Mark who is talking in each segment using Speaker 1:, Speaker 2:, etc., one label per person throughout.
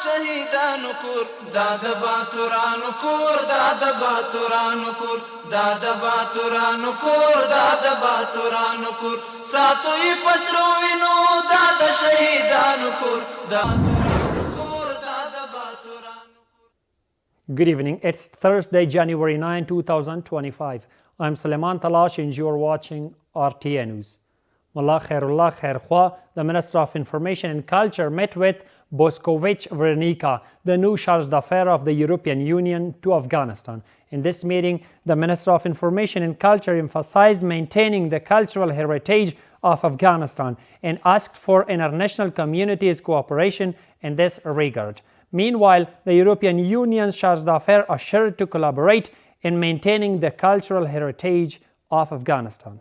Speaker 1: شهیدانو کور دا د باتورانو کور دا د باتورانو کور دا د باتورانو کور دا د باتورانو کور ساتو یې پسرو وینو دا د شهیدانو کور دا
Speaker 2: Good evening. It's Thursday, January 9, 2025. I'm Suleiman Talash and you're watching RTA News. Mullah Khairullah Khairkhwa, the Minister of Information and Culture, met with Boskovich Vernica, the new charge d'affaires of the European Union, to Afghanistan. In this meeting, the Minister of Information and Culture emphasized maintaining the cultural heritage of Afghanistan and asked for international community's cooperation in this regard. Meanwhile, the European Union's charge d'affaires assured to collaborate in maintaining the cultural heritage of Afghanistan.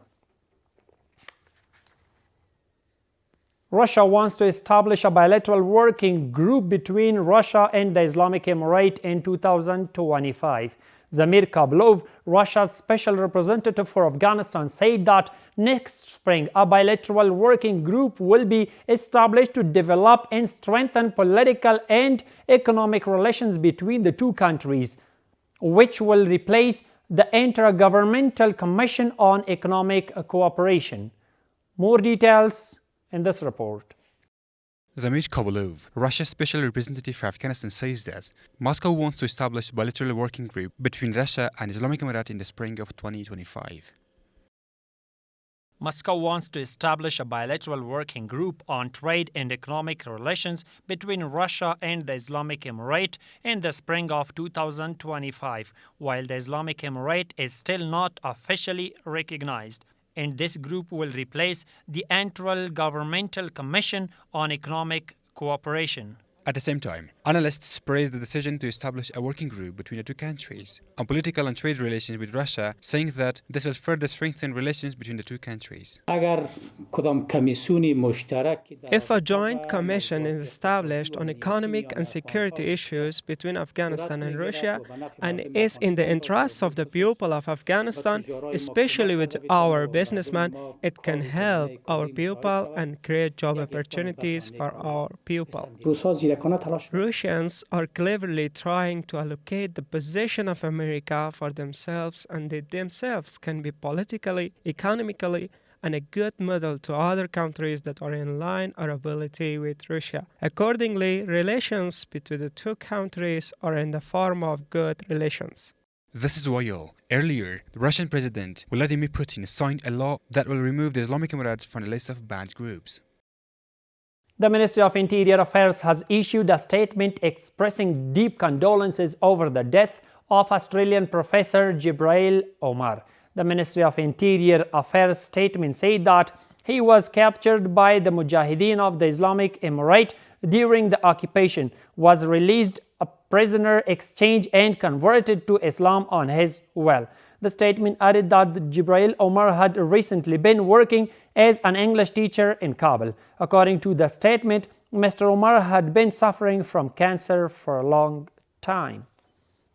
Speaker 2: Russia wants to establish a bilateral working group between Russia and the Islamic Emirate in 2025. Zamir Kabulov, Russia's special representative for Afghanistan, said that next spring a bilateral working group will be established to develop and strengthen political and economic relations between the two countries, which will replace the Intergovernmental Commission on Economic Cooperation. More details in this report.
Speaker 3: Zamir Kabulov, Russia's special representative for Afghanistan, says that Moscow wants to establish a bilateral working group between Russia and Islamic Emirate in the spring of 2025.
Speaker 2: Moscow wants to establish a bilateral working group on trade and economic relations between Russia and the Islamic Emirate in the spring of 2025, while the Islamic Emirate is still not officially recognized. And this group will replace the Intergovernmental Commission on Economic Cooperation.
Speaker 3: At the same time, analysts praise the decision to establish a working group between the two countries on political and trade relations with Russia, saying that this will further strengthen relations between the two countries.
Speaker 4: If a joint commission is established on economic and security issues between Afghanistan and Russia and is in the interest of the people of Afghanistan, especially with our businessmen, it can help our people and create job opportunities for our people. Russians are cleverly trying to allocate the position of America for themselves, and they themselves can be politically, economically, and a good model to other countries that are in line or ability with Russia. Accordingly, relations between the two countries are in the form of good relations.
Speaker 3: This is why earlier, the Russian President Vladimir Putin signed a law that will remove the Islamic Emirate from the list of banned groups.
Speaker 2: The Ministry of Interior Affairs has issued a statement expressing deep condolences over the death of Australian Professor Jibril Omar. The Ministry of Interior Affairs statement said that he was captured by the Mujahideen of the Islamic Emirate during the occupation, was released a prisoner exchange and converted to Islam on his will. The statement added that Jibril Omar had recently been working as an English teacher in Kabul. According to the statement, Mr. Omar had been suffering from cancer for a long time.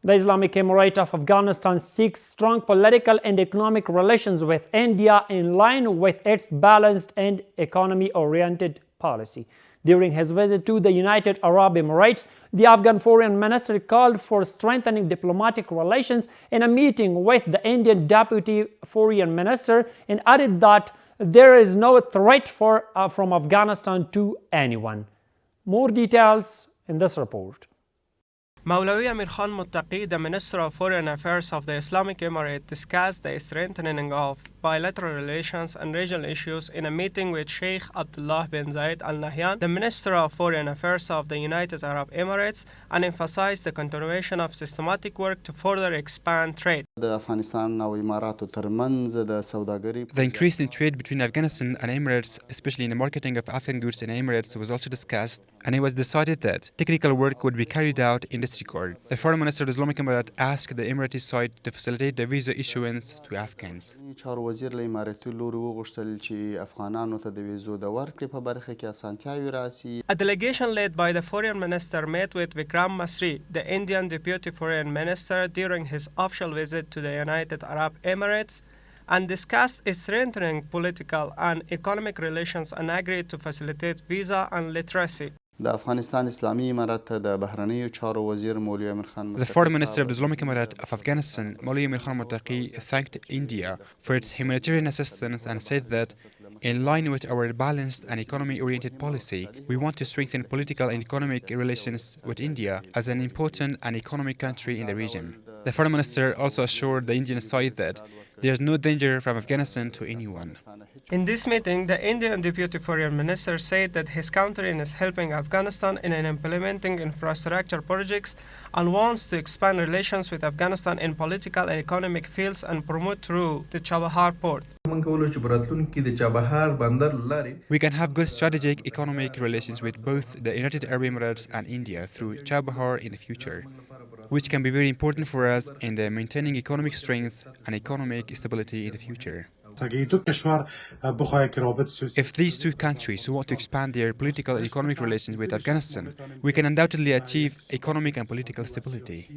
Speaker 2: The Islamic Emirate of Afghanistan seeks strong political and economic relations with India in line with its balanced and economy-oriented policy. During his visit to the United Arab Emirates, the Afghan foreign minister called for strengthening diplomatic relations in a meeting with the Indian deputy foreign minister and added that there is no threat from Afghanistan to anyone. More details in this report.
Speaker 4: Maulawi Amir Khan Muttaqi, the Minister of Foreign Affairs of the Islamic Emirate, discussed the strengthening of bilateral relations and regional issues in a meeting with Sheikh Abdullah bin Zayed Al Nahyan, the Minister of Foreign Affairs of the United Arab Emirates, and emphasized the continuation of systematic work to further expand trade.
Speaker 3: The increase in trade between Afghanistan and Emirates, especially in the marketing of Afghan goods in Emirates, was also discussed, and it was decided that technical work would be carried out in this regard. The Foreign Minister of the Islamic Emirate asked the Emirati side to facilitate the visa issuance to Afghans.
Speaker 4: A delegation led by the Foreign Minister met with Vikram Masri, the Indian Deputy Foreign Minister, during his official visit to the United Arab Emirates, and discussed strengthening political and economic relations and agreed to facilitate visa and literacy.
Speaker 5: The Foreign
Speaker 3: Minister of the Islamic Emirate of Afghanistan, Maulay Amir Khan Muttaqi, thanked India for its humanitarian assistance and said that, in line with our balanced and economy-oriented policy, we want to strengthen political and economic relations with India as an important and economic country in the region. The Foreign Minister also assured the Indian side that there is no danger from Afghanistan to anyone.
Speaker 4: In this meeting, the Indian Deputy Foreign Minister said that his country is helping Afghanistan in implementing infrastructure projects and wants to expand relations with Afghanistan in political and economic fields and promote through the Chabahar port.
Speaker 3: We can have good strategic economic relations with both the United Arab Emirates and India through Chabahar in the future, which can be very important for us in the maintaining economic strength and economic stability in the future. If these two countries want to expand their political and economic relations with Afghanistan, we can undoubtedly achieve economic and political stability.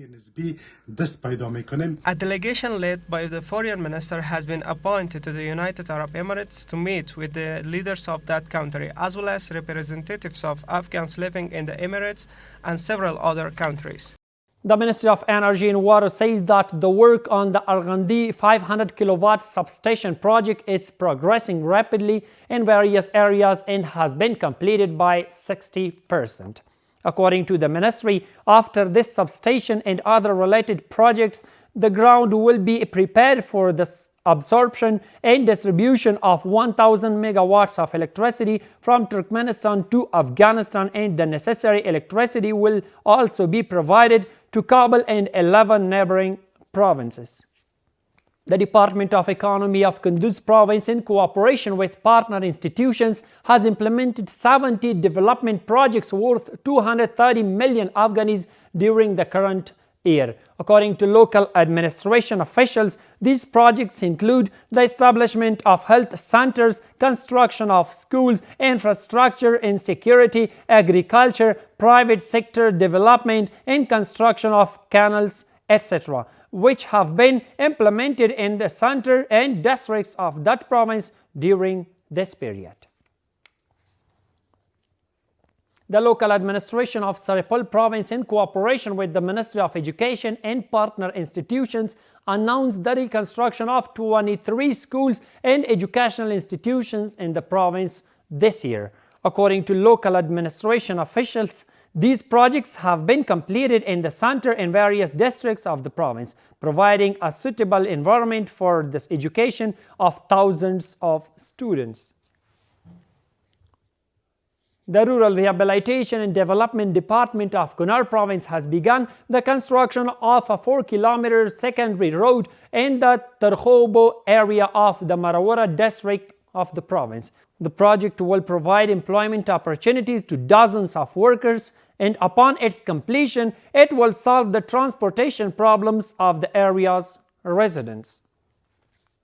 Speaker 4: A delegation led by the foreign minister has been appointed to the United Arab Emirates to meet with the leaders of that country, as well as representatives of Afghans living in the Emirates and several other countries.
Speaker 2: The Ministry of Energy and Water says that the work on the Arghandi 500 kilowatt substation project is progressing rapidly in various areas and has been completed by 60%. According to the ministry, after this substation and other related projects, the ground will be prepared for the absorption and distribution of 1,000 megawatts of electricity from Turkmenistan to Afghanistan, and the necessary electricity will also be provided to Kabul and 11 neighboring provinces. The Department of Economy of Kunduz province, in cooperation with partner institutions, has implemented 70 development projects worth 230 million Afghanis during the current year. According to local administration officials, these projects include the establishment of health centers, construction of schools, infrastructure and security, agriculture, private sector development, and construction of canals, etc., which have been implemented in the center and districts of that province during this period. The local administration of Saripal province, in cooperation with the Ministry of Education and partner institutions, announced the reconstruction of 23 schools and educational institutions in the province this year. According to local administration officials, these projects have been completed in the center and various districts of the province, providing a suitable environment for this education of thousands of students. The Rural Rehabilitation and Development Department of Kunar province has begun the construction of a 4-kilometer secondary road in the Tarkhobo area of the Marawara district of the province. The project will provide employment opportunities to dozens of workers, and upon its completion, it will solve the transportation problems of the area's residents.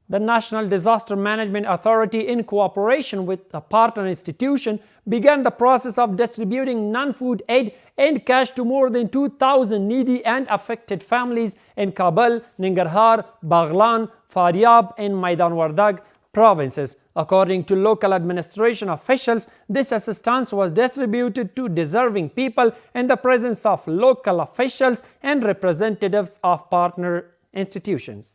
Speaker 2: The National Disaster Management Authority, in cooperation with a partner institution, began the process of distributing non-food aid and cash to more than 2,000 needy and affected families in Kabul, Nangarhar, Baghlan, Faryab, and Maidan Wardag provinces. According to local administration officials, this assistance was distributed to deserving people in the presence of local officials and representatives of partner institutions.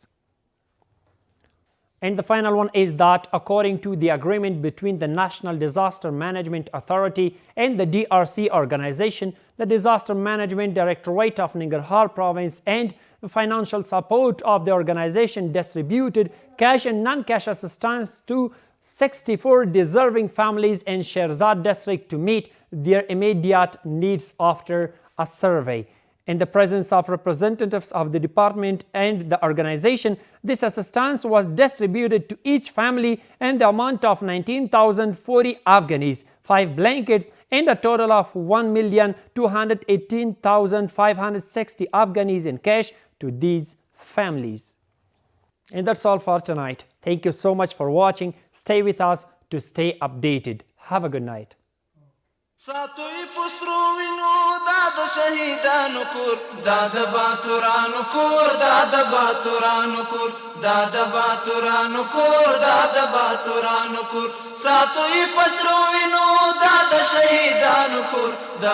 Speaker 2: And the final one is that, according to the agreement between the National Disaster Management Authority and the DRC organization, the Disaster Management Directorate of Nangarhar province and the financial support of the organization distributed cash and non-cash assistance to 64 deserving families in Sherzad district to meet their immediate needs after a survey. In the presence of representatives of the department and the organization, this assistance was distributed to each family in the amount of 19,040 Afghanis, 5 blankets, and a total of 1,218,560 Afghanis in cash to these families. And that's all for tonight. Thank you so much for watching. Stay with us to stay updated. Have a good night.
Speaker 1: ساتوی پسرو وینو دا د شهیدانو کور دا د باتورانو کور دا د باتورانو کور دا د باتورانو کور دا د باتورانو کور ساتوی پسرو وینو دا د شهیدانو کور دا